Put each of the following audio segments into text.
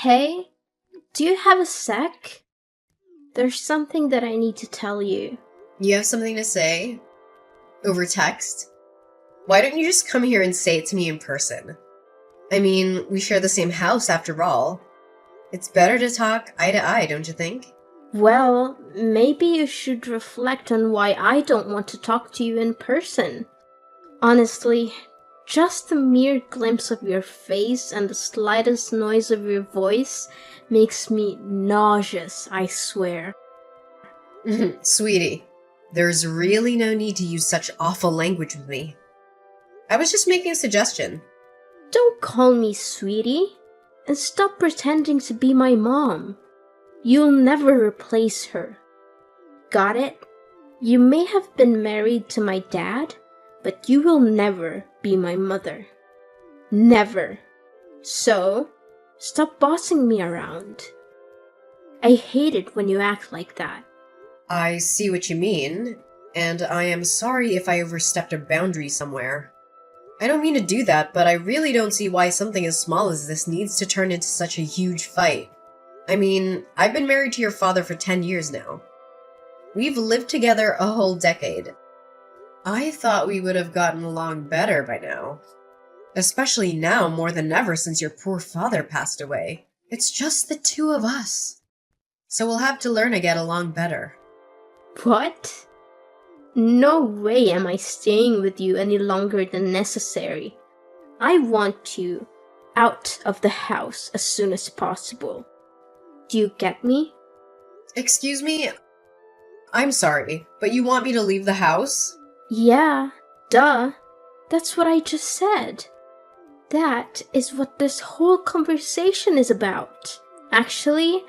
Hey, do you have a sec? There's something that I need to tell you. You have something to say? Over text? Why don't you just come here and say it to me in person? I mean, we share the same house after all. It's better to talk eye to eye, don't you think? Well, maybe you should reflect on why I don't want to talk to you in person. Honestly, just the mere glimpse of your face and the slightest noise of your voice makes me nauseous, I swear. Sweetie, there's really no need to use such awful language with me. I was just making a suggestion. Don't call me sweetie, and stop pretending to be my mom. You'll never replace her. Got it? You may have been married to my dad, but you will never be my mother. Never. So, stop bossing me around. I hate it when you act like that. I see what you mean, and I am sorry if I overstepped a boundary somewhere. I don't mean to do that, but I really don't see why something as small as this needs to turn into such a huge fight. I mean, I've been married to your father for 10 years now. We've lived together a whole decade. I thought we would have gotten along better by now. Especially now more than ever since your poor father passed away. It's just the two of us. So we'll have to learn to get along better. What? No way am I staying with you any longer than necessary. I want you out of the house as soon as possible. Do you get me? Excuse me? I'm sorry, but you want me to leave the house? Yeah, duh. That's what I just said. That is what this whole conversation is about. Actually,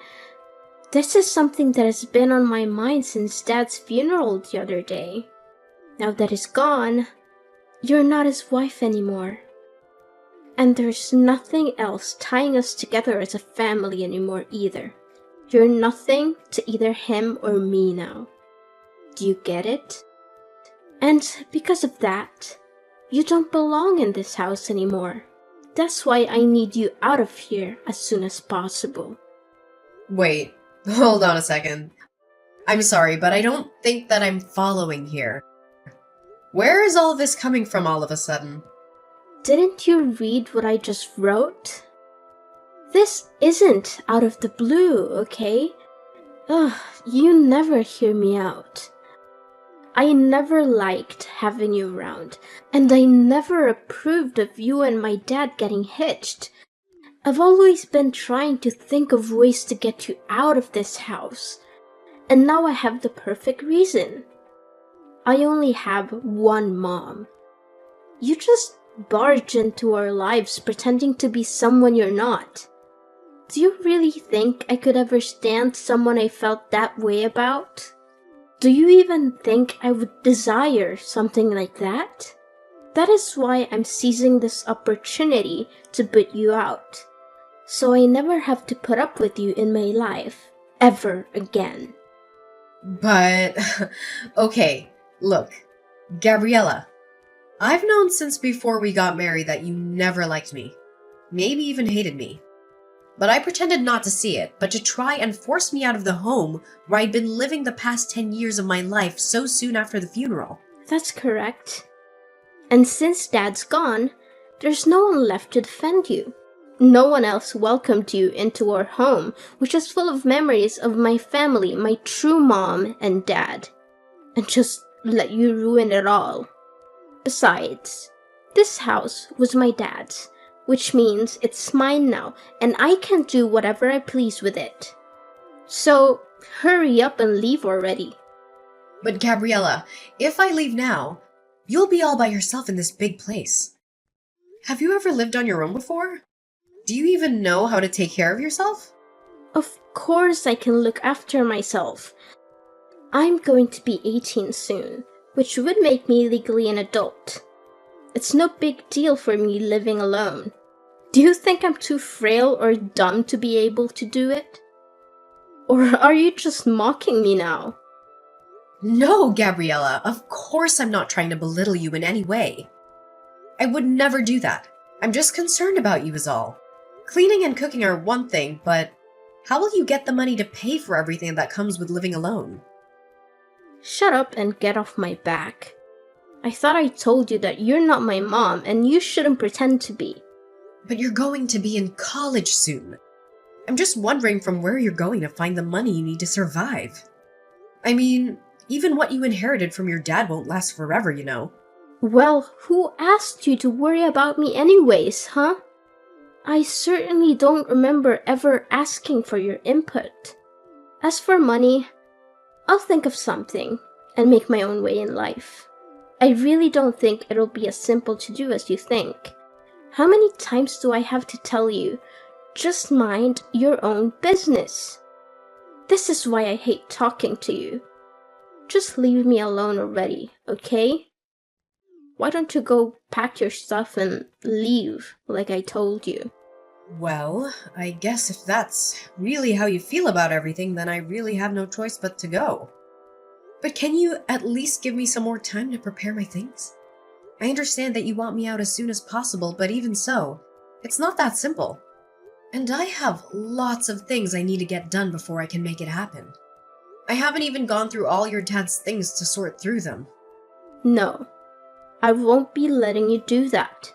this is something that has been on my mind since Dad's funeral the other day. Now that he's gone, you're not his wife anymore. And there's nothing else tying us together as a family anymore either. You're nothing to either him or me now. Do you get it? And because of that, you don't belong in this house anymore. That's why I need you out of here as soon as possible. Wait, hold on a second. I'm sorry, but I don't think that I'm following here. Where is all this coming from all of a sudden? Didn't you read what I just wrote? This isn't out of the blue, okay? Ugh, you never hear me out. I never liked having you around, and I never approved of you and my dad getting hitched. I've always been trying to think of ways to get you out of this house, and now I have the perfect reason. I only have one mom. You just barge into our lives pretending to be someone you're not. Do you really think I could ever stand someone I felt that way about? Do you even think I would desire something like that? That is why I'm seizing this opportunity to boot you out, so I never have to put up with you in my life, ever again. But, okay, look, Gabriella, I've known since before we got married that you never liked me, maybe even hated me. But I pretended not to see it, but to try and force me out of the home where I'd been living the past 10 years of my life so soon after the funeral. That's correct. And since Dad's gone, there's no one left to defend you. No one else welcomed you into our home, which is full of memories of my family, my true mom and dad, and just let you ruin it all. Besides, this house was my dad's, which means it's mine now, and I can do whatever I please with it. So, hurry up and leave already. But Gabriella, if I leave now, you'll be all by yourself in this big place. Have you ever lived on your own before? Do you even know how to take care of yourself? Of course I can look after myself. I'm going to be 18 soon, which would make me legally an adult. It's no big deal for me living alone. Do you think I'm too frail or dumb to be able to do it? Or are you just mocking me now? No, Gabriella, of course I'm not trying to belittle you in any way. I would never do that. I'm just concerned about you is all. Cleaning and cooking are one thing, but how will you get the money to pay for everything that comes with living alone? Shut up and get off my back. I thought I told you that you're not my mom and you shouldn't pretend to be. But you're going to be in college soon. I'm just wondering from where you're going to find the money you need to survive. I mean, even what you inherited from your dad won't last forever, you know. Well, who asked you to worry about me anyways, huh? I certainly don't remember ever asking for your input. As for money, I'll think of something and make my own way in life. I really don't think it'll be as simple to do as you think. How many times do I have to tell you, just mind your own business? This is why I hate talking to you. Just leave me alone already, okay? Why don't you go pack your stuff and leave, like I told you? Well, I guess if that's really how you feel about everything, then I really have no choice but to go. But can you at least give me some more time to prepare my things? I understand that you want me out as soon as possible, but even so, it's not that simple. And I have lots of things I need to get done before I can make it happen. I haven't even gone through all your dad's things to sort through them. No, I won't be letting you do that.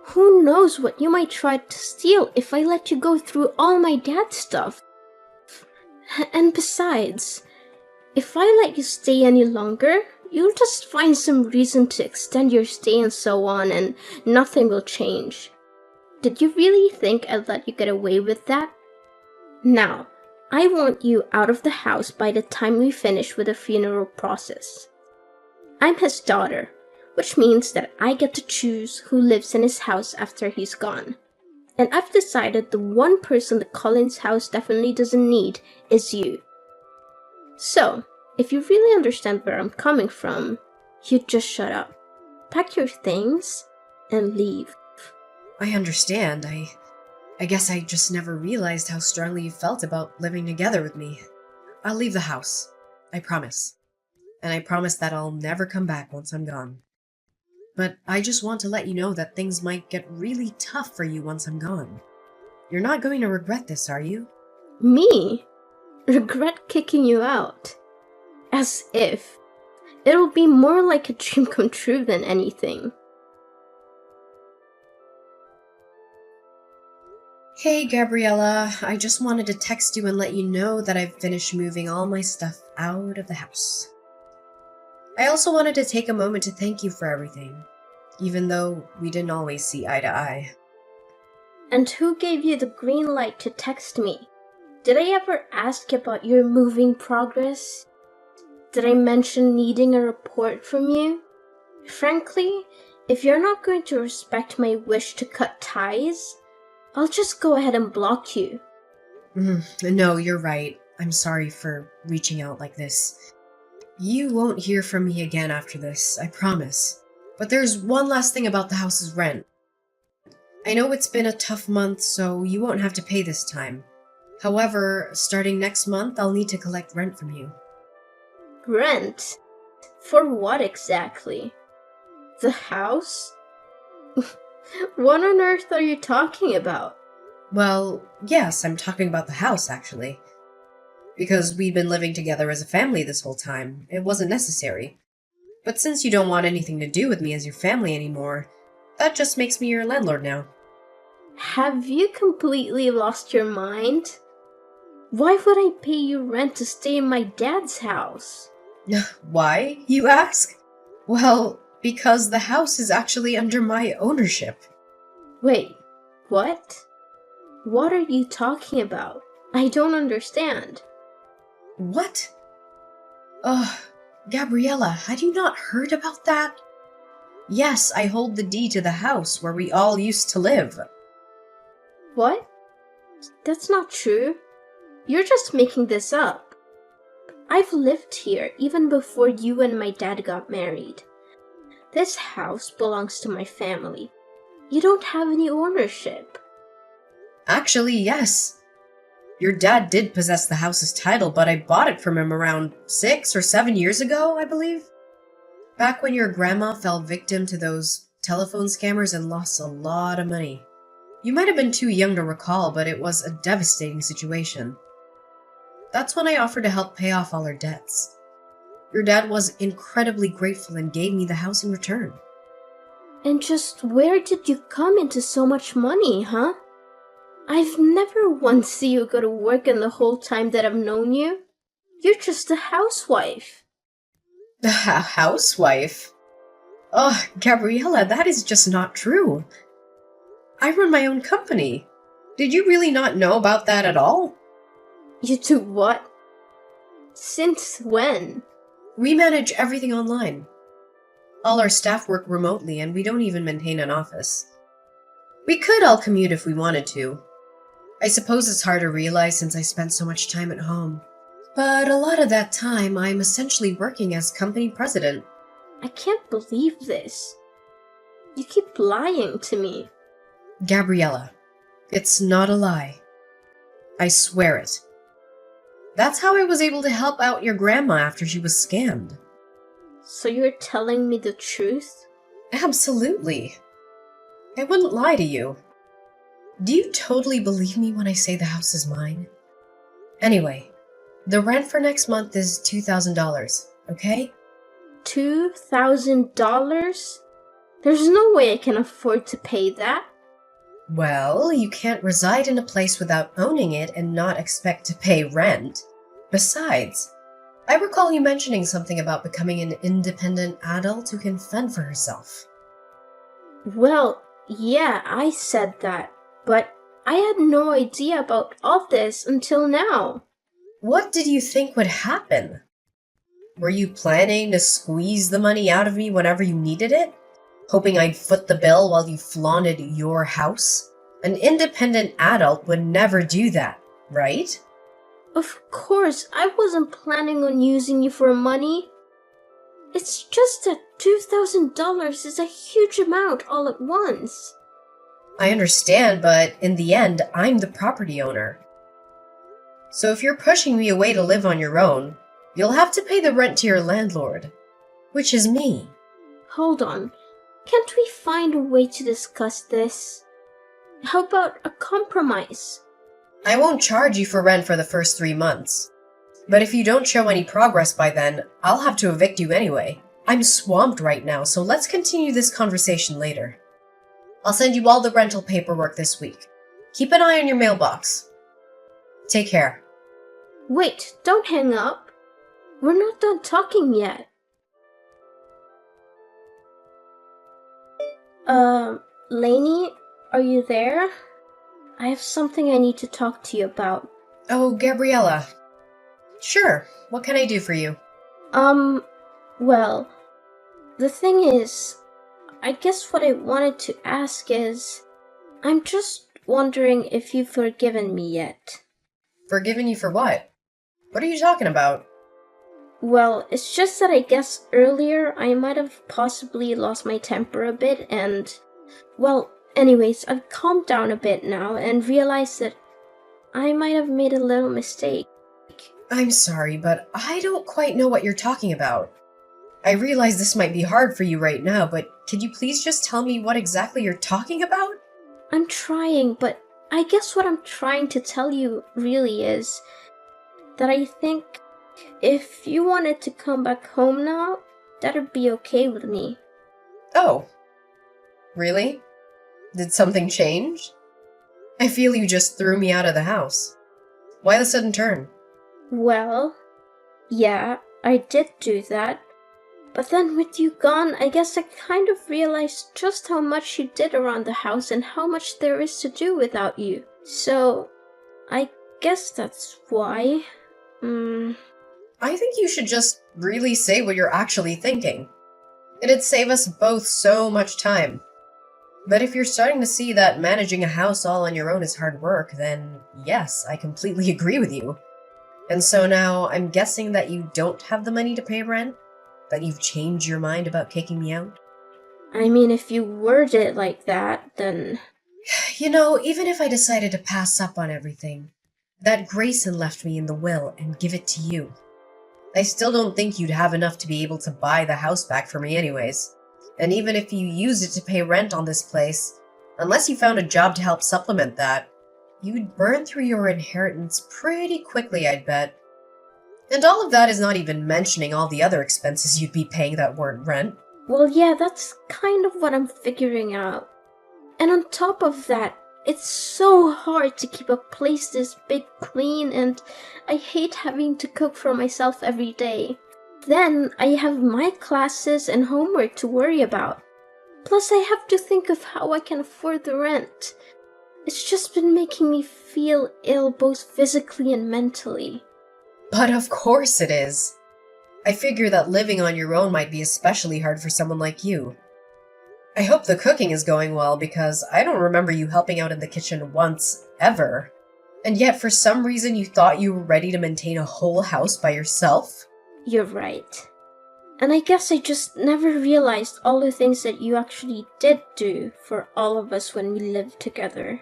Who knows what you might try to steal if I let you go through all my dad's stuff? And besides, if I let you stay any longer, you'll just find some reason to extend your stay and so on, and nothing will change. Did you really think I'd let you get away with that? Now, I want you out of the house by the time we finish with the funeral process. I'm his daughter, which means that I get to choose who lives in his house after he's gone. And I've decided the one person the Collins house definitely doesn't need is you. So, if you really understand where I'm coming from, you just shut up, pack your things, and leave. I understand. I guess I just never realized how strongly you felt about living together with me. I'll leave the house. I promise. And I promise that I'll never come back once I'm gone. But I just want to let you know that things might get really tough for you once I'm gone. You're not going to regret this, are you? Me? Regret kicking you out? As if. It'll be more like a dream come true than anything. Hey, Gabriella. I just wanted to text you and let you know that I've finished moving all my stuff out of the house. I also wanted to take a moment to thank you for everything, even though we didn't always see eye to eye. And who gave you the green light to text me? Did I ever ask about your moving progress? Did I mention needing a report from you? Frankly, if you're not going to respect my wish to cut ties, I'll just go ahead and block you. No, you're right. I'm sorry for reaching out like this. You won't hear from me again after this, I promise. But there's one last thing about the house's rent. I know it's been a tough month, so you won't have to pay this time. However, starting next month, I'll need to collect rent from you. Rent? For what exactly? The house? What on earth are you talking about? Well, yes, I'm talking about the house, actually. Because we've been living together as a family this whole time, it wasn't necessary. But since you don't want anything to do with me as your family anymore, that just makes me your landlord now. Have you completely lost your mind? Why would I pay you rent to stay in my dad's house? Why, you ask? Well, because the house is actually under my ownership. Wait, what? What are you talking about? I don't understand. What? Gabriella, had you not heard about that? Yes, I hold the deed to the house where we all used to live. What? That's not true. You're just making this up. I've lived here even before you and my dad got married. This house belongs to my family. You don't have any ownership. Actually, yes. Your dad did possess the house's title, but I bought it from him around 6 or 7 years ago, I believe. Back when your grandma fell victim to those telephone scammers and lost a lot of money. You might have been too young to recall, but it was a devastating situation. That's when I offered to help pay off all our debts. Your dad was incredibly grateful and gave me the house in return. And just where did you come into so much money, huh? I've never once seen you go to work in the whole time that I've known you. You're just a housewife. A housewife? Oh, Gabriella, that is just not true. I run my own company. Did you really not know about that at all? You do what? Since when? We manage everything online. All our staff work remotely, and we don't even maintain an office. We could all commute if we wanted to. I suppose it's hard to realize since I spent so much time at home. But a lot of that time, I'm essentially working as company president. I can't believe this. You keep lying to me. Gabriella, it's not a lie. I swear it. That's how I was able to help out your grandma after she was scammed. So you're telling me the truth? Absolutely. I wouldn't lie to you. Do you totally believe me when I say the house is mine? Anyway, the rent for next month is $2,000, okay? $2,000? There's no way I can afford to pay that. Well, you can't reside in a place without owning it and not expect to pay rent. Besides, I recall you mentioning something about becoming an independent adult who can fend for herself. Well, yeah, I said that, but I had no idea about all this until now. What did you think would happen? Were you planning to squeeze the money out of me whenever you needed it? Hoping I'd foot the bill while you flaunted your house? An independent adult would never do that, right? Of course, I wasn't planning on using you for money. It's just that $2,000 is a huge amount all at once. I understand, but in the end, I'm the property owner. So if you're pushing me away to live on your own, you'll have to pay the rent to your landlord, which is me. Hold on. Can't we find a way to discuss this? How about a compromise? I won't charge you for rent for the first 3 months. But if you don't show any progress by then, I'll have to evict you anyway. I'm swamped right now, so let's continue this conversation later. I'll send you all the rental paperwork this week. Keep an eye on your mailbox. Take care. Wait, don't hang up. We're not done talking yet. Lainey, are you there? I have something I need to talk to you about. Oh, Gabriella. Sure, what can I do for you? Well, the thing is, I guess what I wanted to ask is, I'm just wondering if you've forgiven me yet. Forgiven you for what? What are you talking about? Well, it's just that I guess earlier I might have possibly lost my temper a bit and, well, anyways, I've calmed down a bit now and realized that I might have made a little mistake. I'm sorry, but I don't quite know what you're talking about. I realize this might be hard for you right now, but could you please just tell me what exactly you're talking about? I'm trying, but I guess what I'm trying to tell you really is that I think if you wanted to come back home now, that'd be okay with me. Oh. Really? Did something change? I feel you just threw me out of the house. Why the sudden turn? Well, yeah, I did do that. But then with you gone, I guess I kind of realized just how much you did around the house and how much there is to do without you. So, I guess that's why. I think you should just really say what you're actually thinking. It'd save us both so much time. But if you're starting to see that managing a house all on your own is hard work, then yes, I completely agree with you. And so now, I'm guessing that you don't have the money to pay rent? That you've changed your mind about kicking me out? I mean, if you word it like that, then... You know, even if I decided to pass up on everything, that Grayson left me in the will and give it to you, I still don't think you'd have enough to be able to buy the house back for me anyways. And even if you used it to pay rent on this place, Unless you found a job to help supplement that, you'd burn through your inheritance pretty quickly, I'd bet. And all of that is not even mentioning all the other expenses you'd be paying that weren't rent. Well, yeah, that's kind of what I'm figuring out. And on top of that, it's so hard to keep a place this big clean, and I hate having to cook for myself every day. Then I have my classes and homework to worry about. Plus, I have to think of how I can afford the rent. It's just been making me feel ill both physically and mentally. But of course it is. I figure that living on your own might be especially hard for someone like you. I hope the cooking is going well because I don't remember you helping out in the kitchen once, ever. And yet for some reason you thought you were ready to maintain a whole house by yourself? You're right. And I guess I just never realized all the things that you actually did do for all of us when we lived together.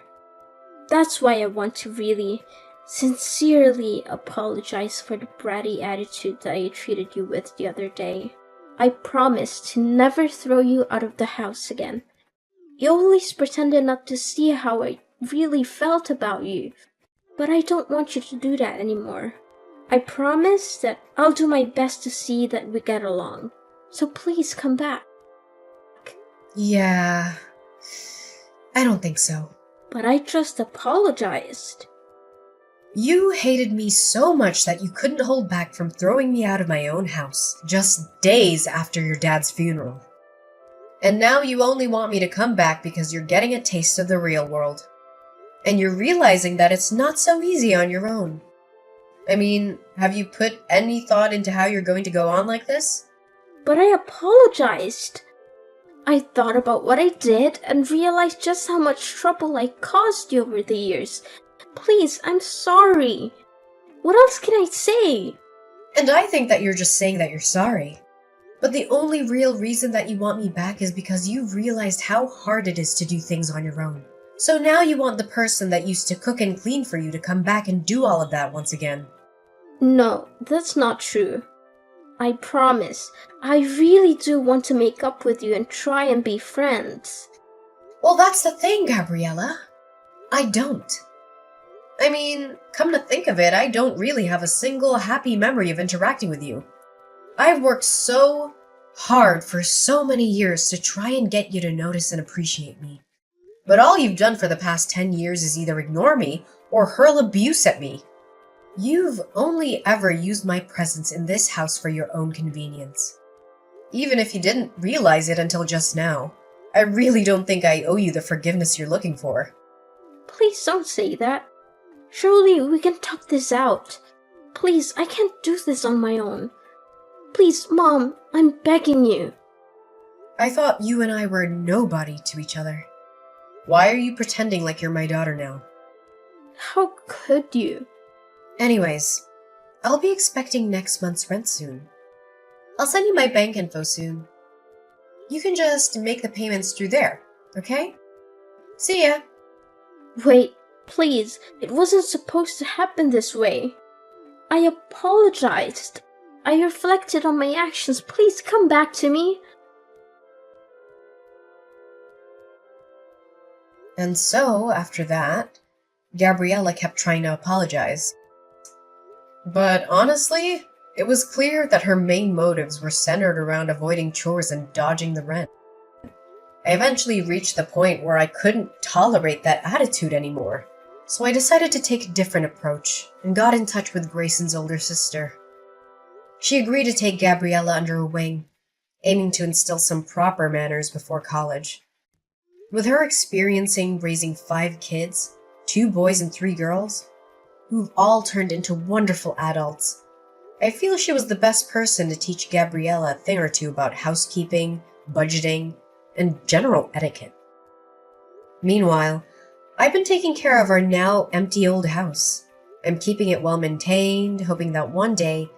That's why I want to really, sincerely apologize for the bratty attitude that I treated you with the other day. I promise to never throw you out of the house again. You always pretended not to see how I really felt about you, but I don't want you to do that anymore. I promise that I'll do my best to see that we get along. So please come back. Yeah, I don't think so. But I just apologized. You hated me so much that you couldn't hold back from throwing me out of my own house just days after your dad's funeral. And now you only want me to come back because you're getting a taste of the real world. And you're realizing that it's not so easy on your own. I mean, have you put any thought into how you're going to go on like this? But I apologized. I thought about what I did and realized just how much trouble I caused you over the years. Please, I'm sorry. What else can I say? And I think that you're just saying that you're sorry. But the only real reason that you want me back is because you realized how hard it is to do things on your own. So now you want the person that used to cook and clean for you to come back and do all of that once again. No, that's not true. I promise. I really do want to make up with you and try and be friends. Well, that's the thing, Gabriella. I don't. I mean, come to think of it, I don't really have a single happy memory of interacting with you. I've worked so hard for so many years to try and get you to notice and appreciate me. But all you've done for the past 10 years is either ignore me or hurl abuse at me. You've only ever used my presence in this house for your own convenience. Even if you didn't realize it until just now, I really don't think I owe you the forgiveness you're looking for. Please don't say that. Surely we can talk this out. Please, I can't do this on my own. Please, Mom, I'm begging you. I thought you and I were nobody to each other. Why are you pretending like you're my daughter now? How could you? Anyways, I'll be expecting next month's rent soon. I'll send you my bank info soon. You can just make the payments through there, okay? See ya! Wait, please, it wasn't supposed to happen this way. I apologized. I reflected on my actions. Please come back to me. And so, after that, Gabriella kept trying to apologize. But honestly, it was clear that her main motives were centered around avoiding chores and dodging the rent. I eventually reached the point where I couldn't tolerate that attitude anymore, so I decided to take a different approach and got in touch with Grayson's older sister. She agreed to take Gabriella under her wing, aiming to instill some proper manners before college. With her experiencing raising 5 kids, 2 boys and 3 girls, who've all turned into wonderful adults, I feel she was the best person to teach Gabriella a thing or two about housekeeping, budgeting, and general etiquette. Meanwhile, I've been taking care of our now empty old house. I'm keeping it well maintained, hoping that one day,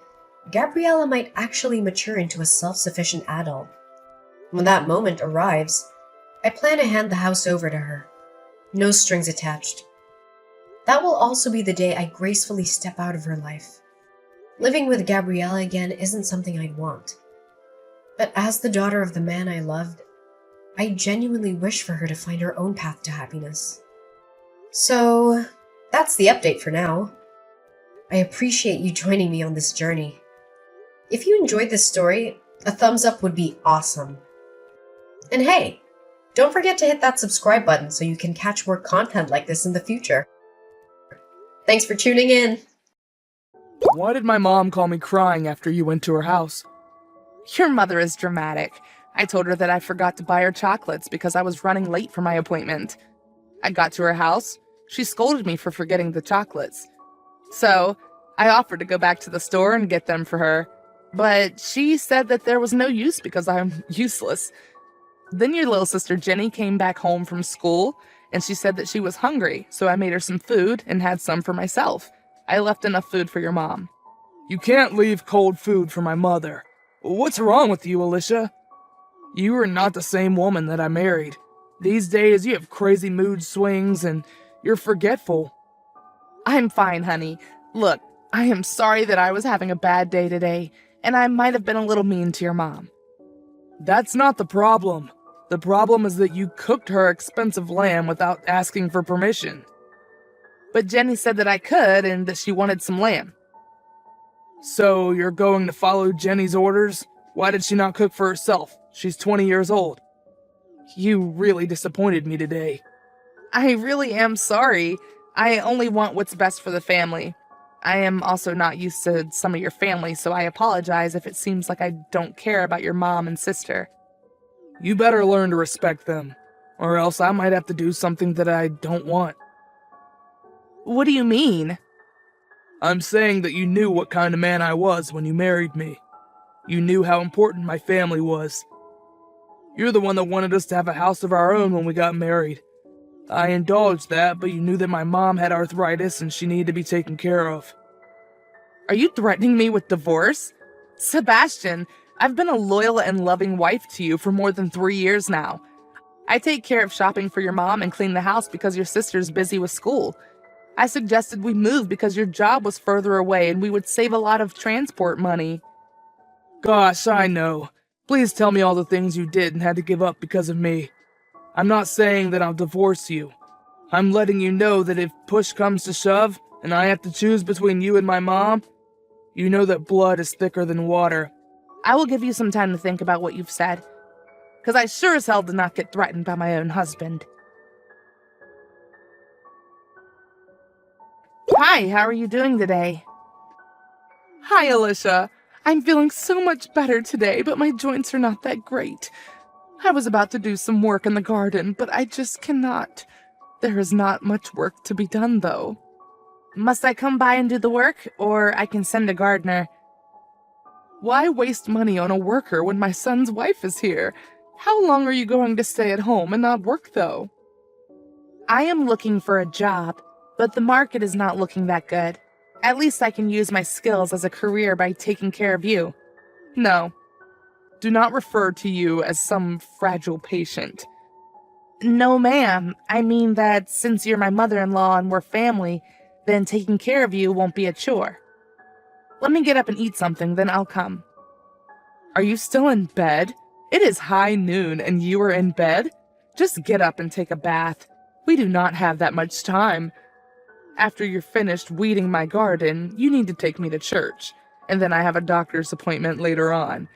Gabriella might actually mature into a self-sufficient adult. When that moment arrives, I plan to hand the house over to her. No strings attached. That will also be the day I gracefully step out of her life. Living with Gabriella again isn't something I'd want. But as the daughter of the man I loved, I genuinely wish for her to find her own path to happiness. So, that's the update for now. I appreciate you joining me on this journey. If you enjoyed this story, a thumbs up would be awesome. And hey, don't forget to hit that subscribe button so you can catch more content like this in the future. Thanks for tuning in. Why did my mom call me crying after you went to her house? Your mother is dramatic. I told her that I forgot to buy her chocolates because I was running late for my appointment. I got to her house. She scolded me for forgetting the chocolates. So, I offered to go back to the store and get them for her. But she said that there was no use because I'm useless. Then your little sister Jenny came back home from school, and she said that she was hungry, so I made her some food and had some for myself. I left enough food for your mom. You can't leave cold food for my mother. What's wrong with you, Alicia? You are not the same woman that I married. These days you have crazy mood swings and you're forgetful. I'm fine, honey. Look, I am sorry that I was having a bad day today, and I might have been a little mean to your mom. That's not the problem. The problem is that you cooked her expensive lamb without asking for permission. But Jenny said that I could and that she wanted some lamb. So you're going to follow Jenny's orders? Why did she not cook for herself? She's 20 years old. You really disappointed me today. I really am sorry. I only want what's best for the family. I am also not used to some of your family, so I apologize if it seems like I don't care about your mom and sister. You better learn to respect them, or else I might have to do something that I don't want. What do you mean? I'm saying that you knew what kind of man I was when you married me. You knew how important my family was. You're the one that wanted us to have a house of our own when we got married. I indulged that, but you knew that my mom had arthritis and she needed to be taken care of. Are you threatening me with divorce? Sebastian, I've been a loyal and loving wife to you for more than 3 years now. I take care of shopping for your mom and clean the house because your sister's busy with school. I suggested we move because your job was further away and we would save a lot of transport money. Gosh, I know. Please tell me all the things you did and had to give up because of me. I'm not saying that I'll divorce you. I'm letting you know that if push comes to shove and I have to choose between you and my mom, you know that blood is thicker than water. I will give you some time to think about what you've said, because I sure as hell did not get threatened by my own husband. Hi, how are you doing today? Hi, Alicia. I'm feeling so much better today, but my joints are not that great. I was about to do some work in the garden, but I just cannot. There is not much work to be done, though. Must I come by and do the work, or I can send a gardener? Why waste money on a worker when my son's wife is here? How long are you going to stay at home and not work, though? I am looking for a job, but the market is not looking that good. At least I can use my skills as a career by taking care of you. No. Do not refer to you as some fragile patient. No, ma'am. I mean that since you're my mother-in-law and we're family, then taking care of you won't be a chore. Let me get up and eat something, then I'll come. Are you still in bed? It is high noon and you are in bed? Just get up and take a bath. We do not have that much time. After you're finished weeding my garden, you need to take me to church, and then I have a doctor's appointment later on.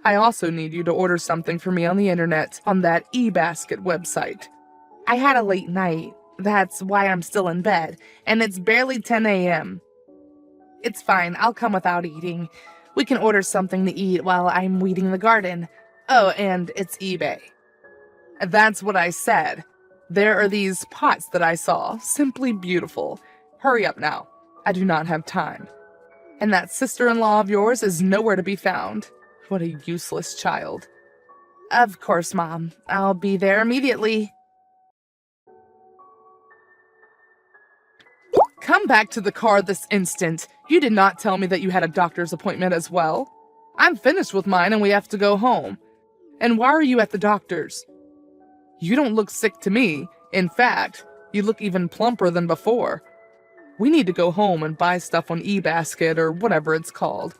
I also need you to order something for me on the internet on that eBasket website. I had a late night. That's why I'm still in bed, and it's barely 10 a.m. It's fine, I'll come without eating. We can order something to eat while I'm weeding the garden. Oh, and it's eBay. That's what I said. There are these pots that I saw, simply beautiful. Hurry up now. I do not have time. And that sister-in-law of yours is nowhere to be found. What a useless child. Of course, Mom. I'll be there immediately. Come back to the car this instant. You did not tell me that you had a doctor's appointment as well. I'm finished with mine and we have to go home. And why are you at the doctor's? You don't look sick to me. In fact, you look even plumper than before. We need to go home and buy stuff on eBasket or whatever it's called.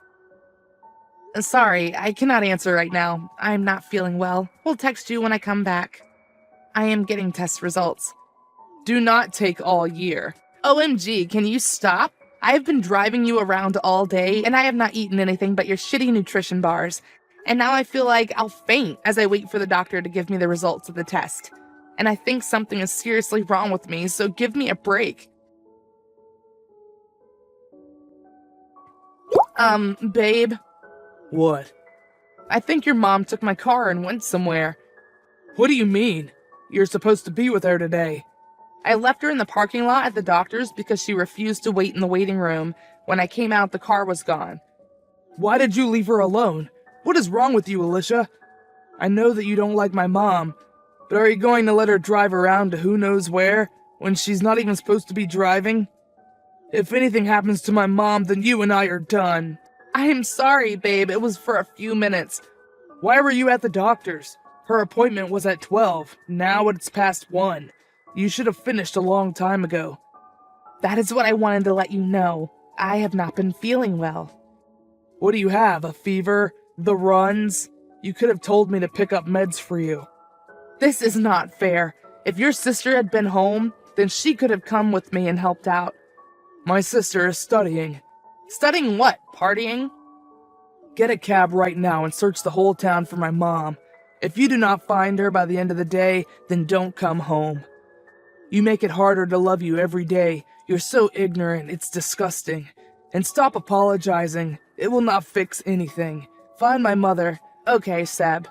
Sorry, I cannot answer right now. I'm not feeling well. We'll text you when I come back. I am getting test results. Do not take all year. OMG, can you stop? I have been driving you around all day, and I have not eaten anything but your shitty nutrition bars. And now I feel like I'll faint as I wait for the doctor to give me the results of the test. And I think something is seriously wrong with me, so give me a break. Babe, What? I think your mom took my car and went somewhere. What do you mean? You're supposed to be with her today. I left her in the parking lot at the doctor's because she refused to wait in the waiting room. When I came out, the car was gone. Why did you leave her alone? What is wrong with you, Alicia? I know that you don't like my mom, but are you going to let her drive around to who knows where when she's not even supposed to be driving? If anything happens to my mom, then you and I are done. I am sorry, babe. It was for a few minutes. Why were you at the doctor's? Her appointment was at 12. Now it's past 1. You should have finished a long time ago. That is what I wanted to let you know. I have not been feeling well. What do you have, a fever? The runs? You could have told me to pick up meds for you. This is not fair. If your sister had been home, then she could have come with me and helped out. My sister is studying. Studying what? Partying? Get a cab right now and search the whole town for my mom. If you do not find her by the end of the day, then don't come home. You make it harder to love you every day. You're so ignorant, it's disgusting. And stop apologizing. It will not fix anything. Find my mother. Okay, Seb.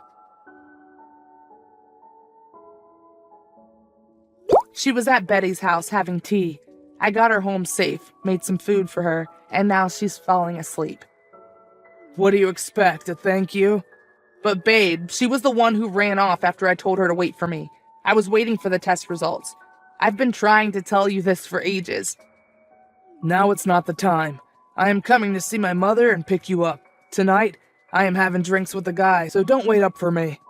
She was at Betty's house having tea. I got her home safe, made some food for her, and now she's falling asleep. What do you expect, a thank you? But babe, she was the one who ran off after I told her to wait for me. I was waiting for the test results. I've been trying to tell you this for ages. Now it's not the time. I am coming to see my mother and pick you up. Tonight, I am having drinks with the guy, so don't wait up for me.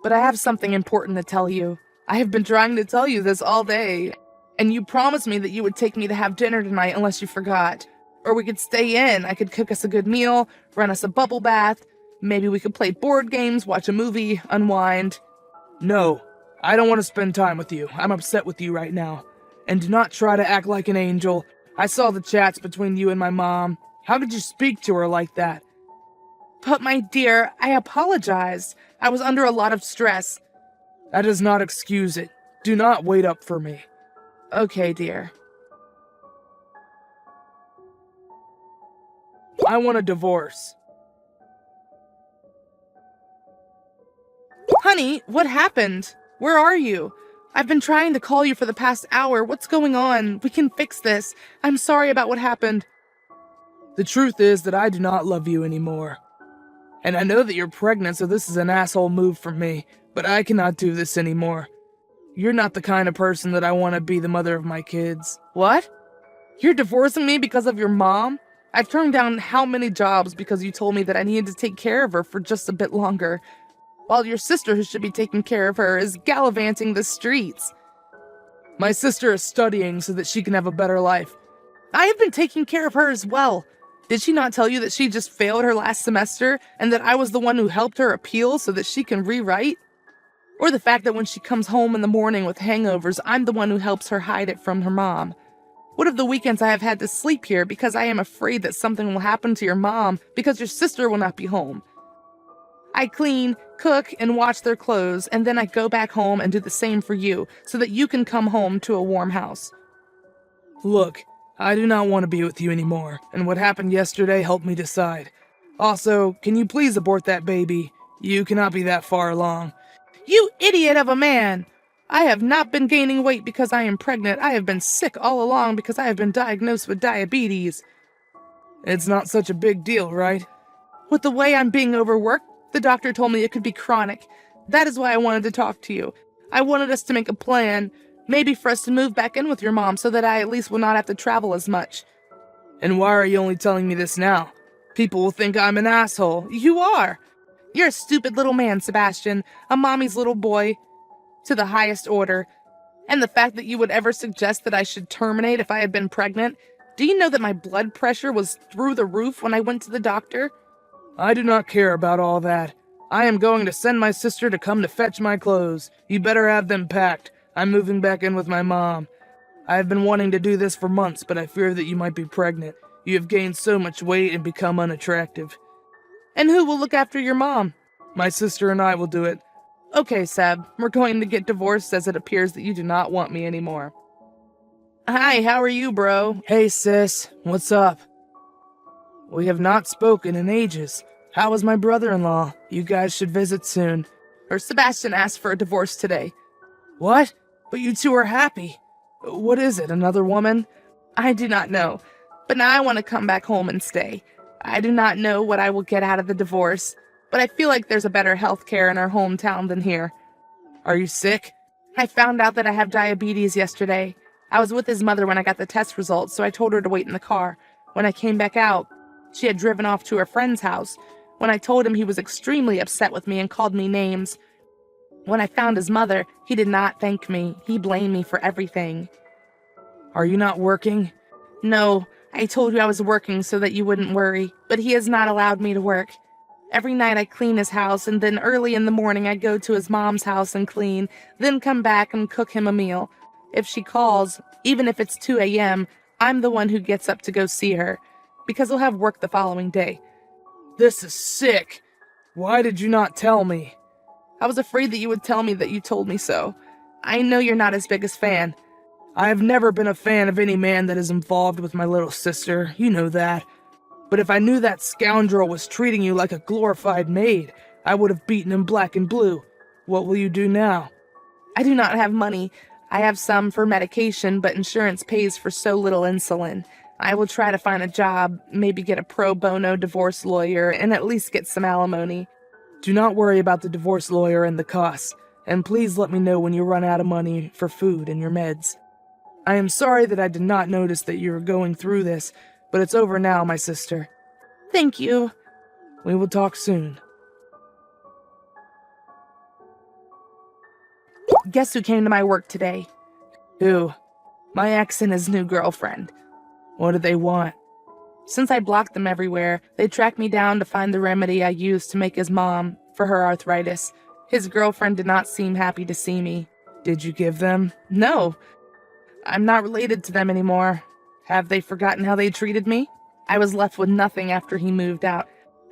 But I have something important to tell you. I have been trying to tell you this all day. And you promised me that you would take me to have dinner tonight unless you forgot. Or we could stay in. I could cook us a good meal, run us a bubble bath. Maybe we could play board games, watch a movie, unwind. No, I don't want to spend time with you. I'm upset with you right now. And do not try to act like an angel. I saw the chats between you and my mom. How could you speak to her like that? But my dear, I apologize. I was under a lot of stress. That does not excuse it. Do not wait up for me. Okay, dear. I want a divorce. Honey, what happened? Where are you? I've been trying to call you for the past hour. What's going on? We can fix this. I'm sorry about what happened. The truth is that I do not love you anymore. And I know that you're pregnant, so this is an asshole move from me, but I cannot do this anymore. You're not the kind of person that I want to be the mother of my kids. What? You're divorcing me because of your mom? I've turned down how many jobs because you told me that I needed to take care of her for just a bit longer, while your sister, who should be taking care of her, is gallivanting the streets. My sister is studying so that she can have a better life. I have been taking care of her as well. Did she not tell you that she just failed her last semester and that I was the one who helped her appeal so that she can rewrite? Or the fact that when she comes home in the morning with hangovers, I'm the one who helps her hide it from her mom? What of the weekends I have had to sleep here because I am afraid that something will happen to your mom because your sister will not be home? I clean, cook, and wash their clothes, and then I go back home and do the same for you so that you can come home to a warm house. Look, I do not want to be with you anymore, and what happened yesterday helped me decide. Also, can you please abort that baby? You cannot be that far along. You idiot of a man! I have not been gaining weight because I am pregnant. I have been sick all along because I have been diagnosed with diabetes. It's not such a big deal, right? With the way I'm being overworked, the doctor told me it could be chronic. That is why I wanted to talk to you. I wanted us to make a plan, maybe for us to move back in with your mom so that I at least will not have to travel as much. And why are you only telling me this now? People will think I'm an asshole. You are. You're a stupid little man, Sebastian, a mommy's little boy, to the highest order. And the fact that you would ever suggest that I should terminate if I had been pregnant, do you know that my blood pressure was through the roof when I went to the doctor? I do not care about all that. I am going to send my sister to come to fetch my clothes. You better have them packed. I'm moving back in with my mom. I have been wanting to do this for months, but I fear that you might be pregnant. You have gained so much weight and become unattractive. And who will look after your mom? My sister and I will do it. Okay, Seb, we're going to get divorced as it appears that you do not want me anymore. Hi, how are you, bro? Hey, sis. What's up? We have not spoken in ages. How is my brother-in-law? You guys should visit soon. Sebastian asked for a divorce today. What? But you two are happy. What is it, another woman? I do not know, but now I want to come back home and stay. I do not know what I will get out of the divorce, but I feel like there's a better health care in our hometown than here. Are you sick? I found out that I have diabetes yesterday. I was with his mother when I got the test results, so I told her to wait in the car. When I came back out, she had driven off to her friend's house. When I told him, he was extremely upset with me and called me names. When I found his mother, he did not thank me. He blamed me for everything. Are you not working? No, I told you I was working so that you wouldn't worry, but he has not allowed me to work. Every night I clean his house, and then early in the morning I go to his mom's house and clean, then come back and cook him a meal. If she calls, even if it's 2 a.m., I'm the one who gets up to go see her, because he'll have work the following day. This is sick. Why did you not tell me? I was afraid that you would tell me that you told me so. I know you're not his biggest fan. I have never been a fan of any man that is involved with my little sister, you know that. But if I knew that scoundrel was treating you like a glorified maid, I would have beaten him black and blue. What will you do now? I do not have money. I have some for medication, but insurance pays for so little insulin. I will try to find a job, maybe get a pro bono divorce lawyer, and at least get some alimony. Do not worry about the divorce lawyer and the costs, and please let me know when you run out of money for food and your meds. I am sorry that I did not notice that you were going through this, but it's over now, my sister. Thank you. We will talk soon. Guess who came to my work today? Who? My ex and his new girlfriend. What do they want? Since I blocked them everywhere, they tracked me down to find the remedy I used to make his mom for her arthritis. His girlfriend did not seem happy to see me. Did you give them? No. I'm not related to them anymore. Have they forgotten how they treated me? I was left with nothing after he moved out.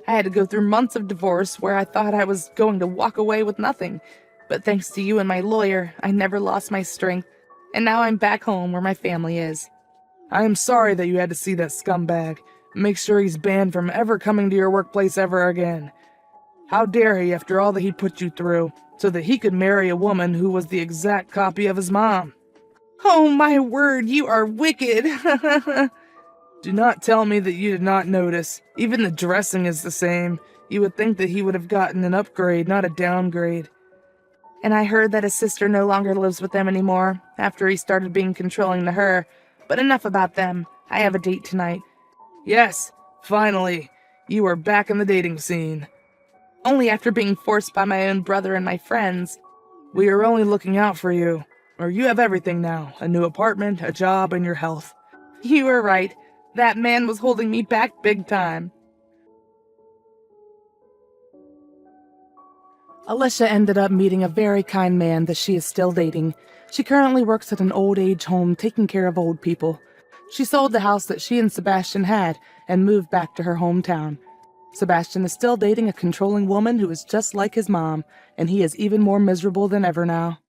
I had to go through months of divorce where I thought I was going to walk away with nothing. But thanks to you and my lawyer, I never lost my strength. And now I'm back home where my family is. I am sorry that you had to see that scumbag. Make sure he's banned from ever coming to your workplace ever again. How dare he after all that he put you through, so that he could marry a woman who was the exact copy of his mom. Oh my word, you are wicked. Do not tell me that you did not notice. Even the dressing is the same. You would think that he would have gotten an upgrade, not a downgrade. And I heard that his sister no longer lives with them anymore, after he started being controlling to her. But enough about them. I have a date tonight. Yes, finally. You are back in the dating scene. Only after being forced by my own brother and my friends. We are only looking out for you. Or you have everything now. A new apartment, a job, and your health. You were right. That man was holding me back big time. Alicia ended up meeting a very kind man that she is still dating. She currently works at an old age home taking care of old people. She sold the house that she and Sebastian had and moved back to her hometown. Sebastian is still dating a controlling woman who is just like his mom, and he is even more miserable than ever now.